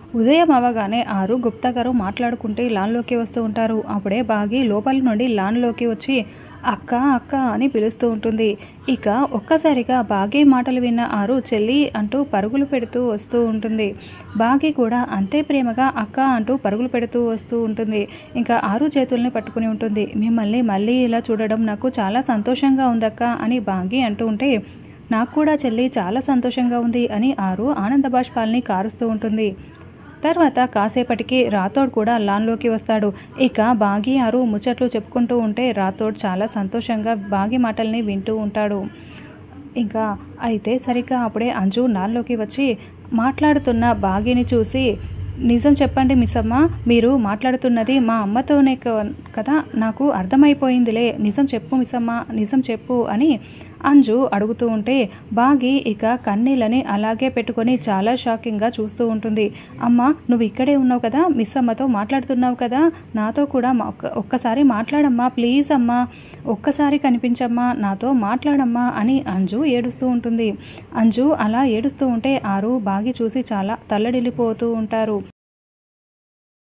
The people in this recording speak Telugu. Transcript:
ఉదయం అవ్వగానే ఆరు, గుప్తా గారు మాట్లాడుకుంటే లాన్‌లోకి వస్తూ ఉంటారు. అప్పుడే బాగి లోపల నుండి లాన్‌లోకి వచ్చి అక్క, అక్క అని పిలుస్తూ ఉంటుంది. ఇక ఒక్కసారిగా బాగి మాటలు విన్న ఆరు చెల్లి అంటూ పరుగులు పెడుతూ వస్తూ ఉంటుంది. బాగి కూడా అంతే ప్రేమగా అక్క అంటూ పరుగులు పెడుతూ వస్తూ ఉంటుంది. ఇంకా ఆరు చేతుల్ని పట్టుకుని ఉంటుంది. మిమ్మల్ని మళ్ళీ ఇలా చూడడం నాకు చాలా సంతోషంగా ఉందక్క అని బాగి అంటూ ఉంటే, నాకు కూడా చెల్లి చాలా సంతోషంగా ఉంది అని ఆరు ఆనంద బాష్పాల్ని కారుస్తూ ఉంటుంది. తర్వాత కాసేపటికి రాథోడ్ కూడా లాన్‌లోకి వస్తాడు. ఇక బాగి, ఆరు ముచ్చట్లు చెప్పుకుంటూ ఉంటే రాథోడ్ చాలా సంతోషంగా బాగి మాటల్ని వింటూ ఉంటాడు. ఇంకా అయితే సరిగ్గా అప్పుడే అంజు లాన్‌లోకి వచ్చి మాట్లాడుతున్న బాగిని చూసి, నిజం చెప్పండి మిస్సమ్మ, మీరు మాట్లాడుతున్నది మా అమ్మతోనే కదా, నాకు అర్థమైపోయిందిలే, నిజం చెప్పు మిస్సమ్మ, నిజం చెప్పు అని అంజు అడుగుతూ ఉంటే బాగి ఇక కన్నీళ్ళని అలాగే పెట్టుకొని చాలా షాకింగ్గా చూస్తూ ఉంటుంది. అమ్మ, నువ్వు ఇక్కడే ఉన్నావు కదా, మిస్ అమ్మతో మాట్లాడుతున్నావు కదా, నాతో కూడా ఒక్కసారి మాట్లాడమ్మా ప్లీజ్ అమ్మా, ఒక్కసారి కనిపించమ్మా, నాతో మాట్లాడమ్మా అని అంజు ఏడుస్తూ ఉంటుంది. అంజు అలా ఏడుస్తూ ఉంటే ఆరు, బాగి చూసి చాలా తల్లడిల్లిపోతూ ఉంటారు.